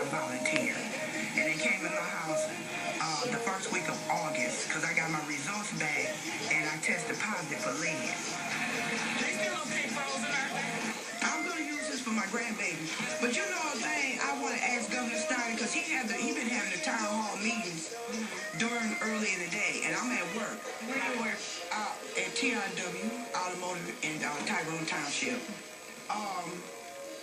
a volunteer. And they came in my house the first week of August because I got my results back and I tested positive for lead. They still don't pay frozen, aren't they? I'm going to use this for my grandbaby. But you know a thing, I want to ask Governor Stein because he been having the town hall meetings during early in the day, and I'm at work. Where do you work? At TRW Automotive in Tyrone Township.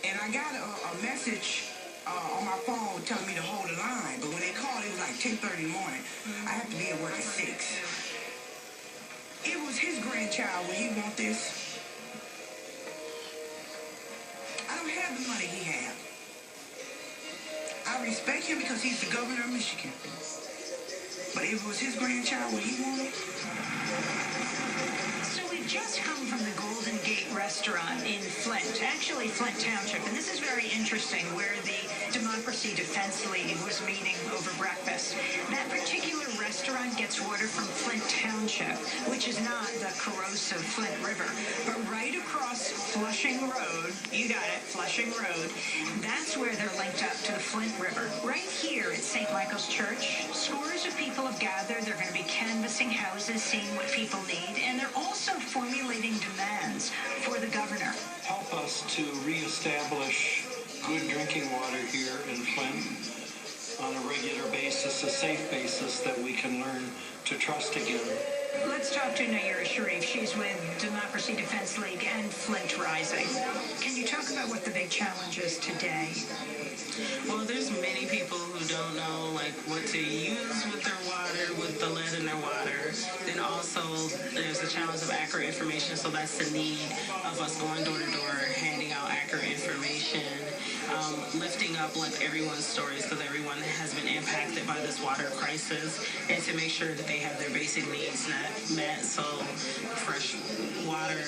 And I got a message on my phone telling me to hold the line, but when they called, it was like 10:30 in the morning. I have to be at work at 6. It was his grandchild. Will he want this? I don't have the money he has. I respect him because he's the governor of Michigan. But if it was his grandchild, would he want it? So we've just come from the Golden Gate restaurant in Flint, actually Flint Township, and this is very interesting, where the Democracy Defense League was meeting over breakfast. That particular restaurant gets water from Flint Township, which is not the corrosive Flint River, but right across Flushing Road, you got it, Flushing Road, that's where they're linked up to the Flint River. Right here at St. Michael's Church, scores of people have gathered. They're going to be canvassing houses, seeing what people need, and they're also formulating demands for the governor. Help us to reestablish good drinking water here in Flint on a regular basis, a safe basis that we can learn to trust again. Let's talk to Nayera Sharif. She's with Democracy Defense League and Flint Rising. Can you talk about what the big challenge is today? Well, there's many people who don't know what to use with their water, with the lead in their water. Then also there's the challenge of accurate information, so that's the need of us going door to door, handing out accurate information, lifting up everyone's stories because everyone has been impacted by this water crisis, and to make sure that they have their basic needs met. So fresh water,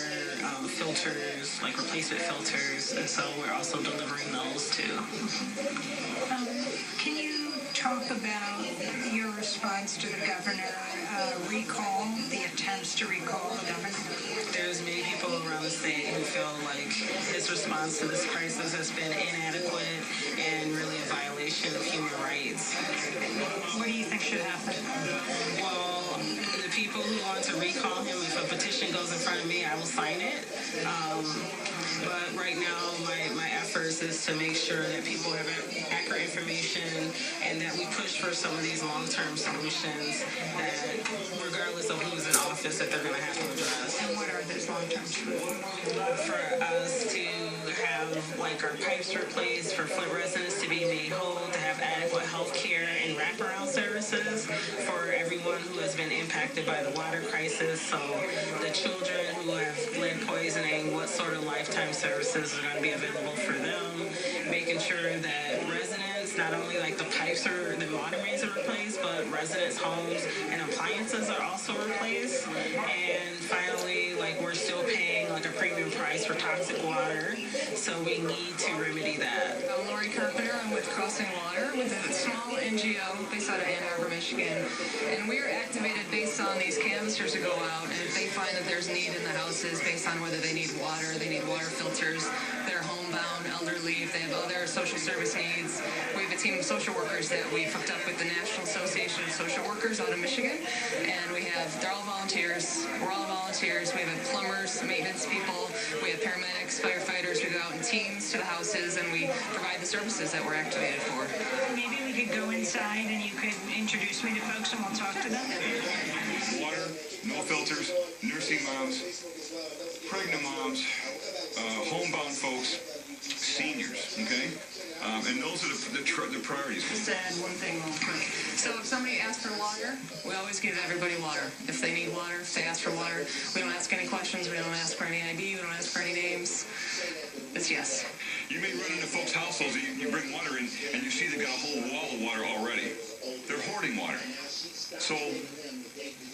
filters, replacement filters, and so we're also delivering those too. Can you talk about your response to the governor recall, the attempts to recall the governor? There's many people around the state who feel like his response to this crisis has been inadequate and really a violation of human rights. What do you think should happen? Well, the people who want to recall him, if a petition goes in front of me, I will sign it. But right now, my efforts is to make sure that people have accurate information and that we push for some of these long-term solutions that, regardless of who's in office, that they're going to have to address. And what are those long-term solutions? For us to have, our pipes replaced, for Flint residents to be made whole, to have adequate health care and wraparound services for everyone who has been impacted by the water crisis. So the children who have lead poisoning, what sort of lifetime services are going to be available for them, making sure that residents, not only the pipes or the water mains are replaced, but residents' homes and appliances are also replaced. And finally, we're still paying a premium price for toxic water, so we need to remedy that. I'm Lori Carpenter. I'm with Crossing Water, with a small NGO based out of Ann Arbor, Michigan. And we are activated based on these canvassers who go out, and if they find that there's need in the houses based on whether they need water filters, they're homebound, elderly, if they have other social service needs. We have a team of social workers that we've hooked up with the National Association of Social Workers out of Michigan, and they're all volunteers. We're all volunteers. We have plumbers, maintenance people, we have paramedics, firefighters. We go out in teams to the houses, and we provide the services that we're activated for. Maybe we could go inside and you could introduce me to folks and we'll talk to them. Water, no filters, nursing moms, pregnant moms, homebound folks, seniors, okay? And those are the priorities. Just add one thing real quick. So if somebody asks for water, we always give everybody water. If they need water, if they ask for water, we don't ask any questions, we don't ask for any ID, we don't ask for any names. It's yes. You may run into folks' households and you bring water in and you see they've got a whole wall of water already. They're hoarding water. So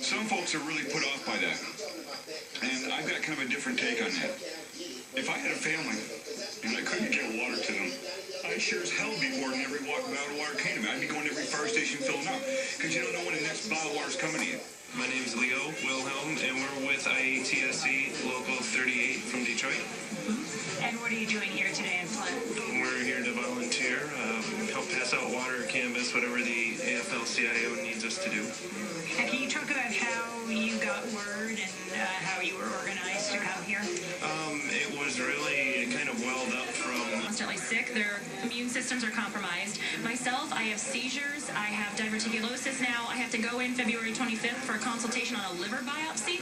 some folks are really put off by that. And I've got kind of a different take on that. If I had a family and I couldn't get water to them, I sure as hell be hoarding every bottle of water came to me. I'd be going to every fire station filling up because you don't know when the next bottle of water's coming in. My name's Leo Wilhelm, and we're with IATSC Local 38 from Detroit. And what are you doing here today in Flint? We're here to volunteer, help pass out water, canvas, whatever the AFL-CIO needs us to do. And can you talk about how you got word and how you were organized to come here? It was really kind of welled up from... Constantly sick. Their immune systems are compromised. Myself, I have seizures. I have diverticulosis now. I have to go in February 25th for a consultation on a liver biopsy.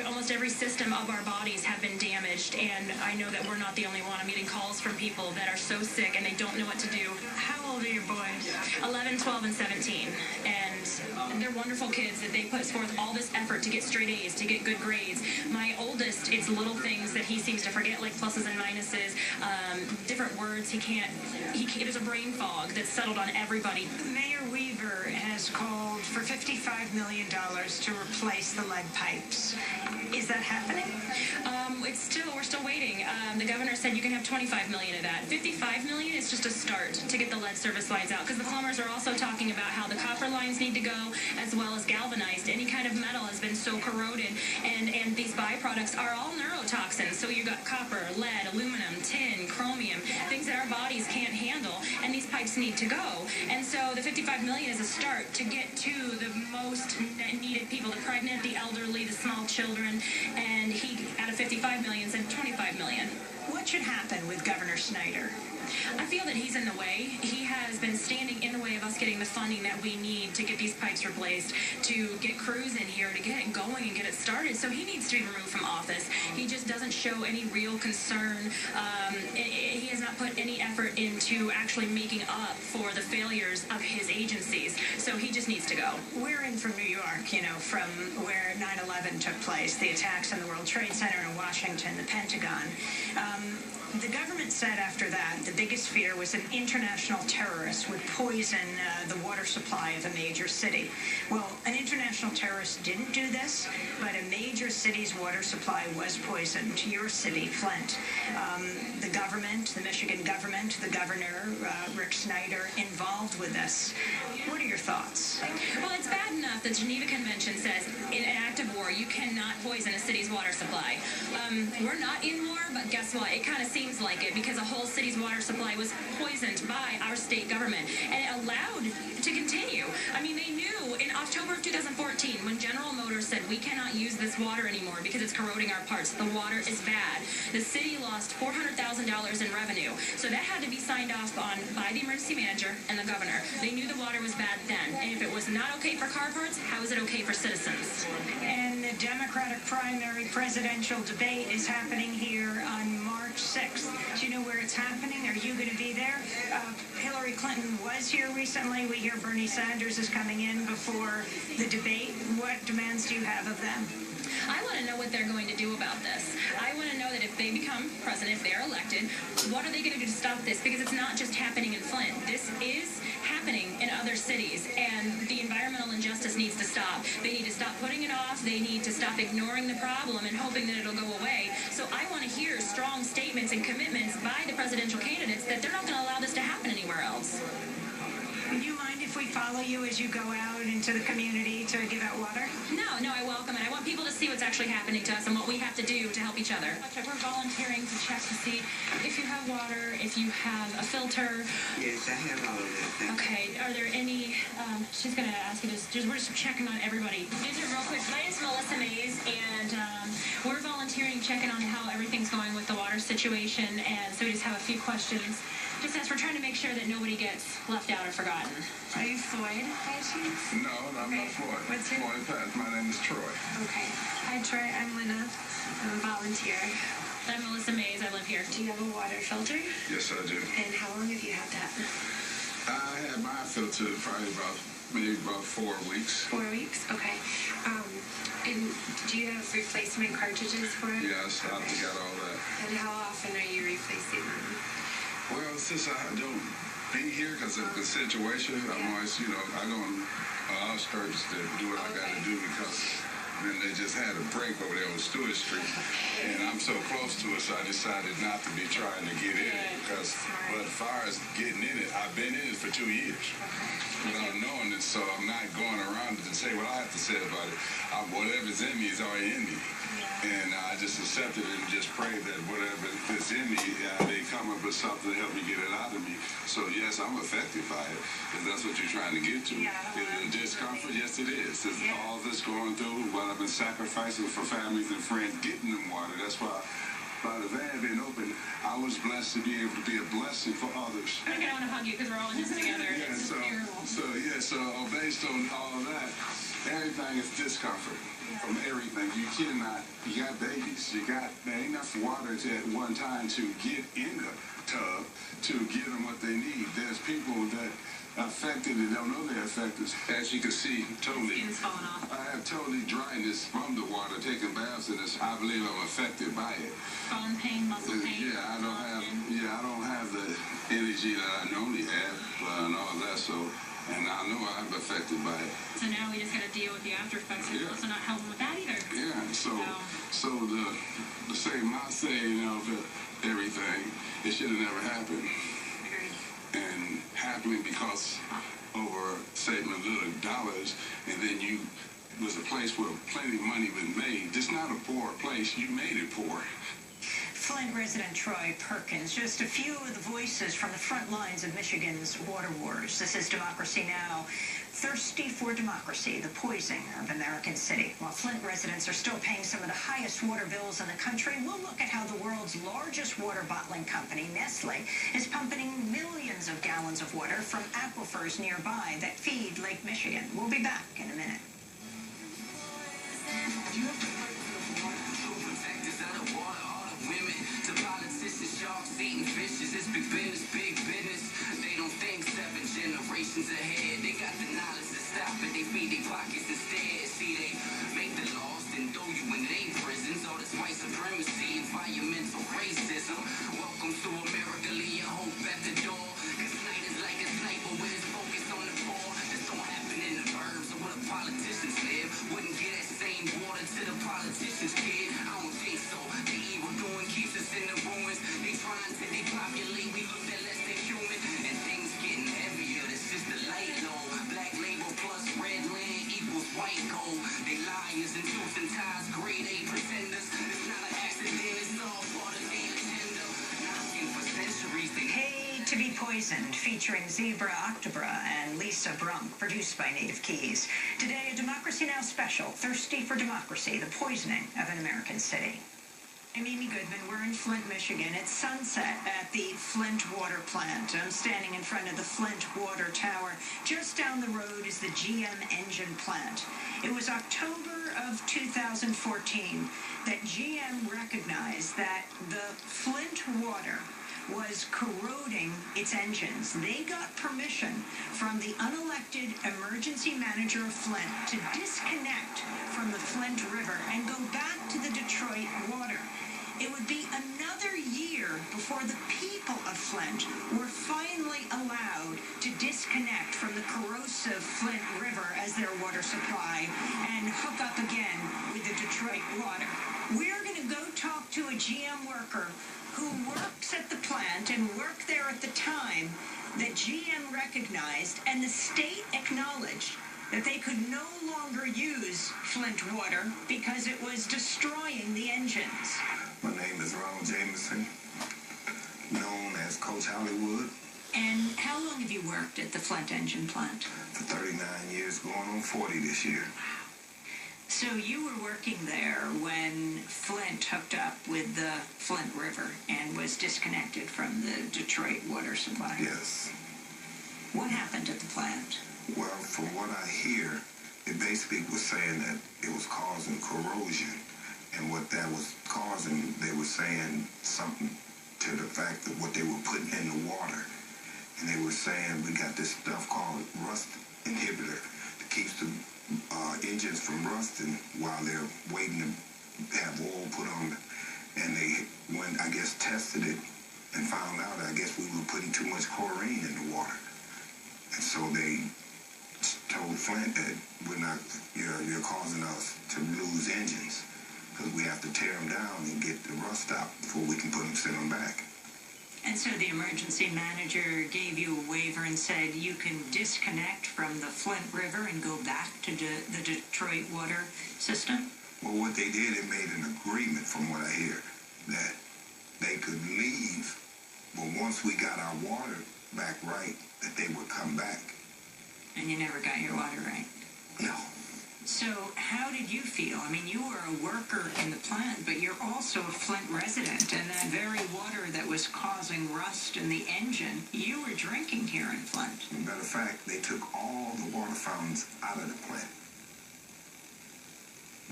Almost every system of our bodies have been damaged, and I know that we're not the only one. I'm getting calls from people that are so sick and they don't know what to do. How old are your boys? 11, 12, and 17. And they're wonderful kids that they put forth all this effort to get straight A's, to get good grades. My oldest, it's little things that he seems to forget, like pluses and minuses, different words he can't, there's a brain fog that's settled on everybody. Mayor Weaver has called for $55 million to replace the lead pipes. Is that happening? We're still waiting. The governor said you can have $25 million of that. $55 million is just a start to get the lead service lines out, because the plumbers are also talking about how the copper lines need to go, as well as galvanized. Any kind of metal has been so corroded, and these byproducts are all neurotoxins. So you've got copper, lead, aluminum, tin, chromium, things that our bodies can't handle, and these pipes need to go. And so the $55 million is a start to get to the most needed people, the pregnant, the elderly, the small children, and he, out of $55 million, said $25 million. What should happen with Governor Snyder? I feel that he's in the way. He has been standing in the way of us getting the funding that we need to get these pipes replaced, to get crews in here, to get it going and get it started. So he needs to be removed from office. He just doesn't show any real concern. He has not put any effort into actually making up for the failures of his agencies. So he just needs to go. We're in from New York, from where 9/11 took place, the attacks on the World Trade Center in Washington, the Pentagon. The government said after that the biggest fear was an international terrorist would poison the water supply of a major city. Well, an international terrorist didn't do this, but a major city's water supply was poisoned. Your city, Flint. The government, the Michigan government, the governor, Rick Snyder, involved with this. What are your thoughts? Well, it's bad enough that the Geneva Convention says in an act of war you cannot poison a city's water supply. We're not in war, but guess what? It kind of seems like it, because a whole city's water supply was poisoned by our state government, and it allowed to continue. I mean, they knew in October of 2014 when General Motors said we cannot use this water anymore because it's corroding our parts. The water is bad. The city lost $400,000 in revenue, so that had to be signed off on by the emergency manager and the governor. They knew the water was bad then, and if it was not okay for car parts, how is it okay for citizens? And the Democratic primary presidential debate is happening here on March 6th. Do you know where it's happening? Are you going to be there? Hillary Clinton was here recently. We hear Bernie Sanders is coming in before the debate. What demands do you have of them? I want to know what they're going to do about this. I want to know that if they become president, if they're elected, what are they going to do to stop this? Because it's not just happening in Flint. This is happening in other cities, and the environmental injustice needs to stop. They need to stop putting it off. They need to stop ignoring the problem and hoping that it'll go away. So I want to hear strong statements and commitments by the presidential candidates that they're not going to allow this to happen anywhere else. Would you mind if we follow you as you go out into the community to give out water? No, I welcome it. I want people to see what's actually happening to us and what we have to do to help each other. We're volunteering to check to see if you have water, if you have a filter. Yes, I have all of that. Okay, are there any, she's going to ask you this, we're just checking on everybody. Just real quick, my name is Melissa Mays, and we're volunteering, checking on how everything's going with the water situation, and so we just have a few questions. Just as we're trying to make sure that nobody gets left out or forgotten. Are you Floyd by chance? No, I'm not Floyd. What's your Floyd Patch. My name is Troy. Okay. Hi, Troy. I'm Lena. I'm a volunteer. I'm Melissa Mays. I live here. Do you have a water filter? Yes, I do. And how long have you had that? I had mine filtered probably maybe about 4 weeks. 4 weeks? Okay. And do you have replacement cartridges for it? Yes, I got all that. And how often are you replacing them? Well, since I don't be here because of the situation, I'm always, I go on outskirts to do what I got to do, because then they just had a break over there on Stewart Street, and I'm so close to it, so I decided not to be trying to get in it, but as far as getting in it, I've been in it for 2 years. without knowing it, so I'm not going around to say what I have to say about it. Whatever's in me is already in me. And I just accept it and just pray that whatever is in me, they come up with something to help me get it out of me. So yes, I'm affected by it, because that's what you're trying to get to. Is it discomfort? Yes, it is. It's all this going through, what I've been sacrificing for families and friends, getting them water. That's why by the van being open, I was blessed to be able to be a blessing for others. I think I want to hug you because we're all in this together. Yeah, It's beautiful. so based on all of that, everything is discomfort from everything. You got babies. There ain't enough water at one time to get in the tub to give them what they need. There's people that are affected and don't know they're affected. As you can see, totally. Skin's falling off. I have totally dryness from the water, taking baths in this. I believe I'm affected by it. Bone pain, muscle pain. I don't have the energy that I normally have and all that, and I know I'm affected by it. So now we just got to deal with the after effects and also not helping with that either. Yeah, so the same my saying of everything, it should have never happened. Agreed. And happening because over saving a little dollars, and then you was a place where plenty of money was made. It's not a poor place. You made it poor. Flint resident Troy Perkins, just a few of the voices from the front lines of Michigan's water wars. This is Democracy Now! Thirsty for democracy, the poison of American City. While Flint residents are still paying some of the highest water bills in the country, we'll look at how the world's largest water bottling company, Nestle, is pumping millions of gallons of water from aquifers nearby that feed Lake Michigan. We'll be back in a minute. Eating fishes, it's big business, big business. They don't think 7 generations ahead. They got the knowledge to stop it. They feed their pockets instead. See, they make the laws, then throw you in their prisons. All this white supremacy, environmental racism. Welcome to America, leave your hope at the door. Cause night is like a sniper with his focus on the poor. This don't happen in the burbs or where the politicians live. Wouldn't get that same water to the politicians, kid. I don't think so. The evil doing keeps us in the ruins. They trying to depopulate, we look at less than human. And things getting heavier, that's just the light low. Black label plus red land equals white gold. They liars and truth and ties, grade A pretenders. It's not an accident, it's all part of the agenda. Knocking for centuries, they Paid to be Poisoned, featuring Zebra Octobra and Lisa Brunk, produced by Native Keys. Today, a Democracy Now! Special, Thirsty for Democracy, the poisoning of an American city. I'm Amy Goodman. We're in Flint, Michigan. It's sunset at the Flint Water Plant. I'm standing in front of the Flint Water Tower. Just down the road is the GM engine plant. It was October of 2014 that GM recognized that the Flint water was corroding its engines. They got permission from the unelected emergency manager of Flint to disconnect from the Flint River and go back to the Detroit water. It would be another year before the people of Flint were finally allowed to disconnect from the corrosive Flint River as their water supply and hook up again with the Detroit water. We're going to go talk to a GM worker who works at the plant and worked there at the time that GM recognized and the state acknowledged that they could no longer use Flint water because it was destroying the engines. My name is Ronald Jameson, known as Coach Hollywood. And how long have you worked at the Flint engine plant? For 39 years, going on 40 this year. So you were working there when Flint hooked up with the Flint River and was disconnected from the Detroit water supply? Yes. What happened at the plant? Well, from what I hear, it basically was saying that it was causing corrosion. And what that was causing, they were saying something to the fact of what they were putting in the water. And they were saying, we got this stuff called rust inhibitor that keeps the engines from rusting while they're waiting to have oil put on. And they, when I guess, tested it and found out, I guess we were putting too much chlorine in the water. And so they told Flint that we're not, you're causing us to lose engines, because we have to tear them down and get the rust out before we can set them back. And so the emergency manager gave you a waiver and said you can disconnect from the Flint River and go back to the Detroit water system? Well, what they did, it made an agreement, from what I hear, that they could leave, but once we got our water back right, that they would come back. And you never got your water right? No. So how did you feel? I mean, you were a worker in the plant, but you're also a Flint resident, and that very water that was causing rust in the engine, you were drinking here in Flint. Matter of fact, they took all the water fountains out of the plant.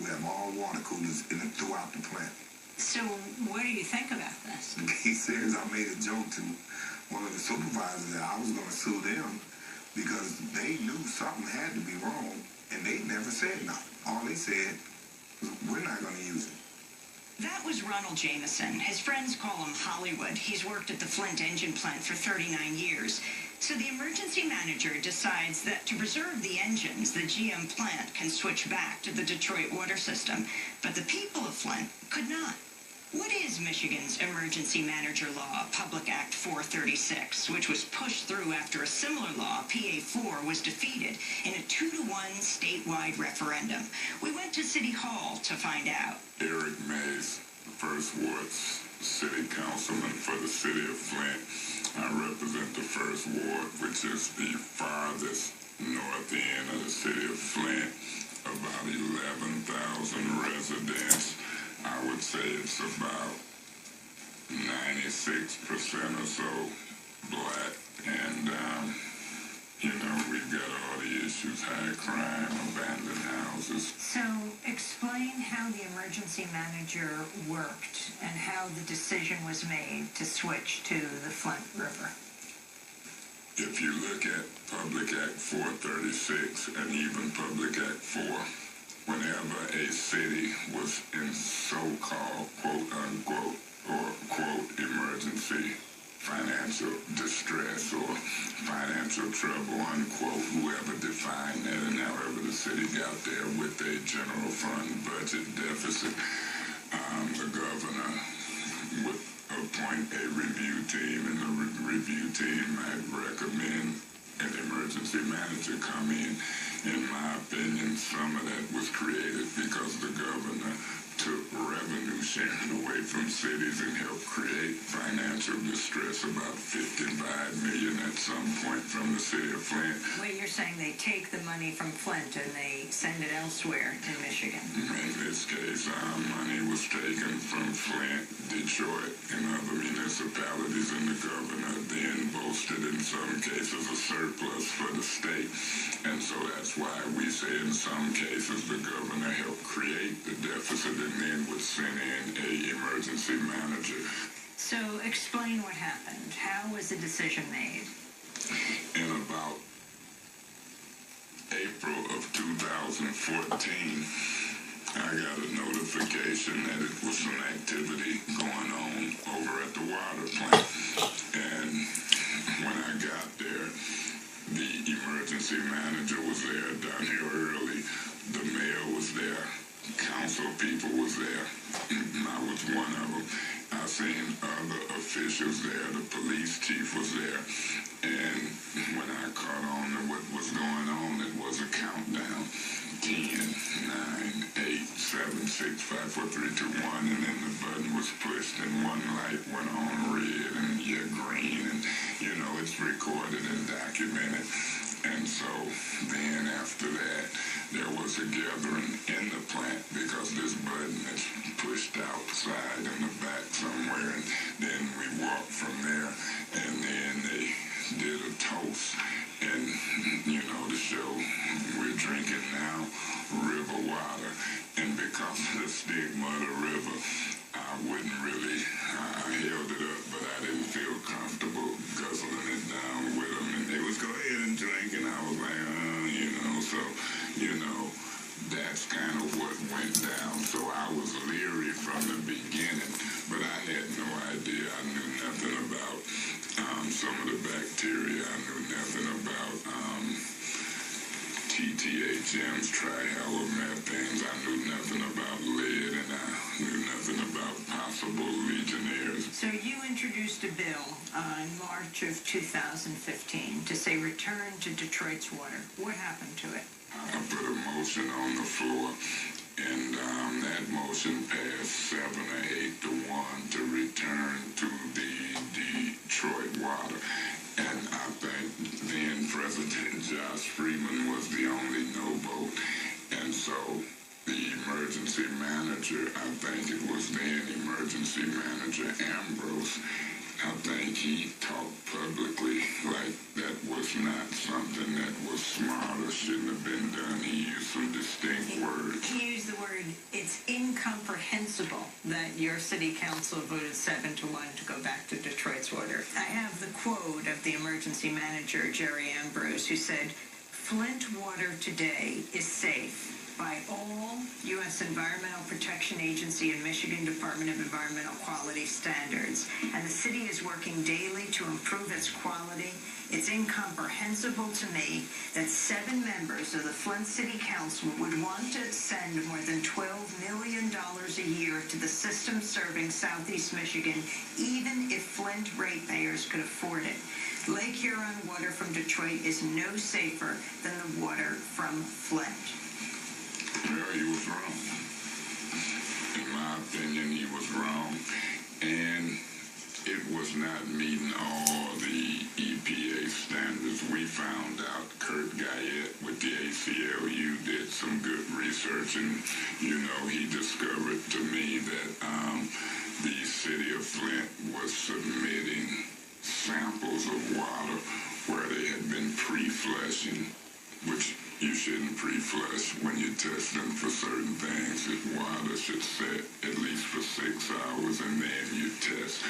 We have all water coolers throughout the plant. So what do you think about this? He says I made a joke to one of the supervisors that I was going to sue them because they knew something had to be wrong, and they never said nothing. All they said was, we're not going to use it. That was Ronald Jameson. His friends call him Hollywood. He's worked at the Flint engine plant for 39 years. So the emergency manager decides that to preserve the engines, the GM plant can switch back to the Detroit water system, but the people of Flint could not. What is Michigan's emergency manager law, Public Act 436, which was pushed through after a similar law, PA 4, was defeated in a 2-1 statewide referendum? We went to City Hall to find out. Eric Mays, First Ward City Councilman for the City of Flint. I represent the First Ward, which is the farthest north end of the City of Flint, about 11,000 residents. I would say it's about 96% or so black, and we've got all the issues, high crime, abandoned houses. So explain how the emergency manager worked and how the decision was made to switch to the Flint River. If you look at Public Act 436 and even Public Act 4, whenever a city was in so-called quote-unquote or quote emergency financial distress or financial trouble, unquote, whoever defined that and however the city got there with a general fund budget deficit, the governor would appoint a review team, and the review team might recommend an emergency manager come in. In my opinion, some of that was created because the governor took revenue sharing away from cities and helped create financial distress, about $55 million at some point from the city of Flint. Well, you're saying they take the money from Flint and they send it elsewhere in Michigan. In this case, money was taken from Flint, Detroit, and other municipalities, and the governor then boasted in some cases a surplus for the state. And so that's why we say in some cases the governor helped create the deficit and then would send in a emergency manager. So explain what happened. How was the decision made? In about April of 2014, I got a notification that it was some activity going on over at the water plant. And when I got there, the emergency manager was there down here early. The mayor was there. Council people was there. I was one of them. I seen other officials there. The police chief was there. And when I caught on to what was going on, it was a countdown. 10, 9, 8, 7, 6, 5, 4, 3, 2, 1. And then the button was pushed and one light went on red and green. And, it's recorded and documented. And so then after that, there was a gathering in the plant because this button is pushed outside in the back somewhere. And then we walked from there, and then they did a toast. And, to show we're drinking now river water. And because of the stigma of the river, I wouldn't really, I held it up, but I didn't feel comfortable guzzling it down with them. And they was go ahead and drink, and I was like, so, that's kind of what went down. So I was leery from the beginning, but I had no idea. I knew nothing about some of the bacteria. I knew nothing about TTHMs, trihalomethanes. I knew nothing about lead, and I knew nothing talking about possible legionnaires. So you introduced a bill in March of 2015 to say return to Detroit's water. What happened to it? I put a motion on the floor, and that motion passed 7 or 8 to 1 to return to the Detroit water. And I think then President Josh Freeman was the only no vote. And so the emergency manager, I think it was then emergency manager Ambrose, I think he talked publicly like that was not something that was smart or shouldn't have been done. He used some distinct words. He used the word, it's incomprehensible that your city council voted 7 to 1 to go back to Detroit's water. I have the quote of the emergency manager, Jerry Ambrose, who said, Flint water today is safe by all U.S. Environmental Protection Agency and Michigan Department of Environmental Quality standards, and the city is working daily to improve its quality. It's incomprehensible to me that 7 members of the Flint City Council would want to send more than $12 million a year to the system serving Southeast Michigan, even if Flint ratepayers could afford it. Lake Huron water from Detroit is no safer than the water from Flint. Well, he was wrong. In my opinion, he was wrong. And it was not meeting all the EPA standards. We found out Kurt Guyette with the ACLU did some good research, and, he discovered to me that the city of Flint was submitting samples of water where they had been pre-flushing, which you shouldn't pre-flush when you test them for certain things. Water should set at least for 6 hours, and then you test.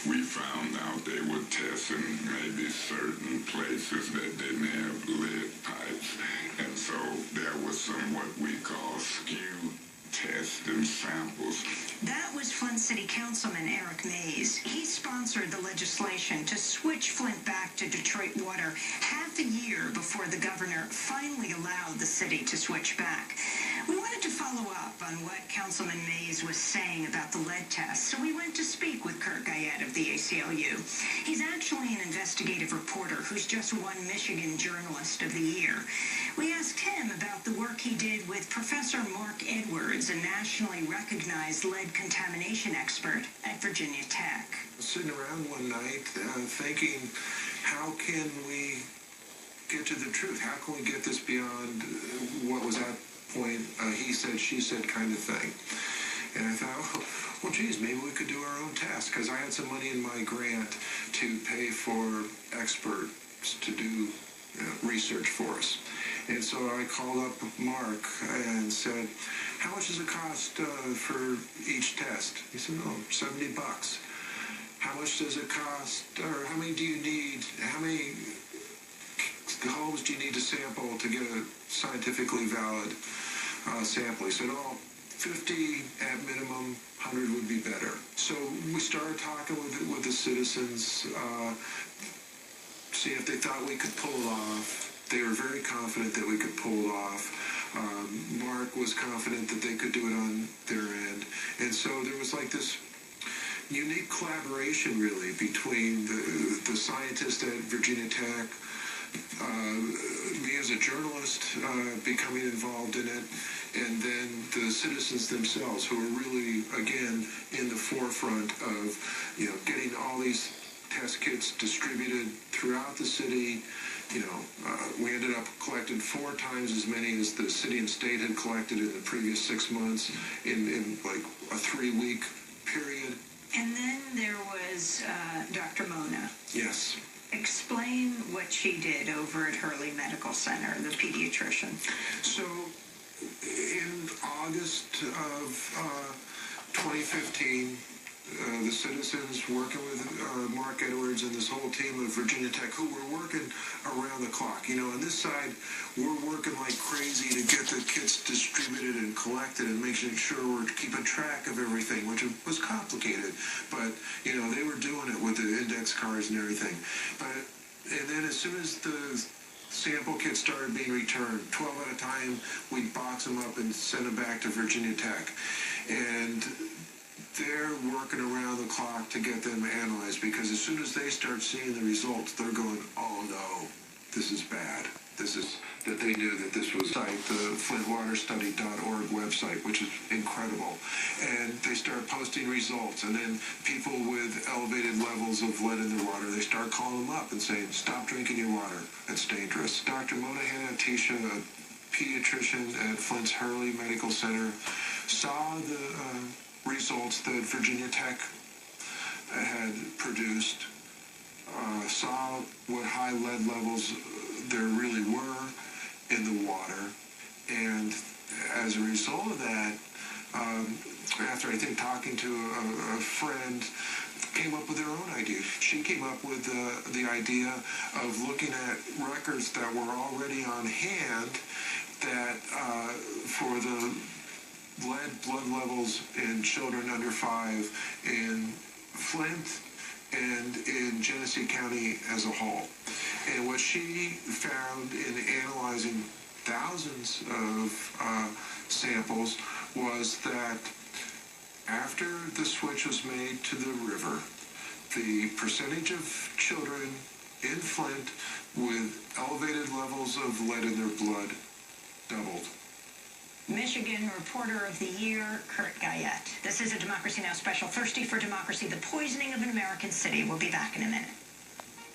We found out they were testing maybe certain places that didn't have lead pipes, and so there was some what we call skew tests and samples. That was Flint City Councilman Eric Mays. He sponsored the legislation to switch Flint back to Detroit water half a year before the governor finally allowed the city to switch back. We wanted to follow up on what Councilman Mays was saying about the lead test, so we went to speak with Kurt Guyette of the ACLU. He's actually an investigative reporter who's just won Michigan Journalist of the Year. We asked him about the work he did with Professor Mark Edwards, a nationally recognized lead contamination expert at Virginia Tech. Sitting around one night thinking, how can we get to the truth? How can we get this beyond what was at point he said, she said kind of thing? And I thought, well, geez, maybe we could do our own test, because I had some money in my grant to pay for experts to do research for us. And so I called up Mark and said, how much does it cost for each test? He said, $70. How much does it cost, or how many do you need, how many homes do you need to sample to get a scientifically valid sample? He said, 50 at minimum, 100 would be better. So we started talking with the citizens, see if they thought we could pull it off. They were very confident that we could pull it off. Mark was confident that they could do it on their end. And so there was like this unique collaboration, really, between the scientists at Virginia Tech, me as a journalist becoming involved in it, and then the citizens themselves, who are really, again, in the forefront of, getting all these test kits distributed throughout the city. We ended up collecting 4 times as many as the city and state had collected in the previous 6 months in like a 3-week period. And then there was Dr. Mona. Yes. Explain what she did over at Hurley Medical Center, the pediatrician. So in August of 2015, the citizens working with Mark Edwards and this whole team of Virginia Tech, who were working around the clock. On this side, we're working like crazy to get the kits distributed and collected and making sure we're keeping track of everything, which was complicated. But, they were doing it with the index cards and everything. And then as soon as the sample kits started being returned, 12 at a time, we'd box them up and send them back to Virginia Tech. And they're working around the clock to get them analyzed, because as soon as they start seeing the results, they're going, oh no, this is bad. This is that they knew that this was the flintwaterstudy.org website, which is incredible. And they start posting results, and then people with elevated levels of lead in their water, they start calling them up and saying, stop drinking your water. It's dangerous. Dr. Monahan Tisha, a pediatrician at Flint's Hurley Medical Center, saw the results that Virginia Tech had produced, saw what high lead levels there really were in the water, and as a result of that, after I think talking to a friend, came up with their own idea. She came up with the idea of looking at records that were already on hand that for the lead blood levels in children under 5 in Flint and in Genesee County as a whole. And what she found in analyzing thousands of samples was that after the switch was made to the river, the percentage of children in Flint with elevated levels of lead in their blood doubled. Michigan Reporter of the Year, Kurt Guyette. This is a Democracy Now! Special, Thirsty for Democracy, the poisoning of an American city. We'll be back in a minute.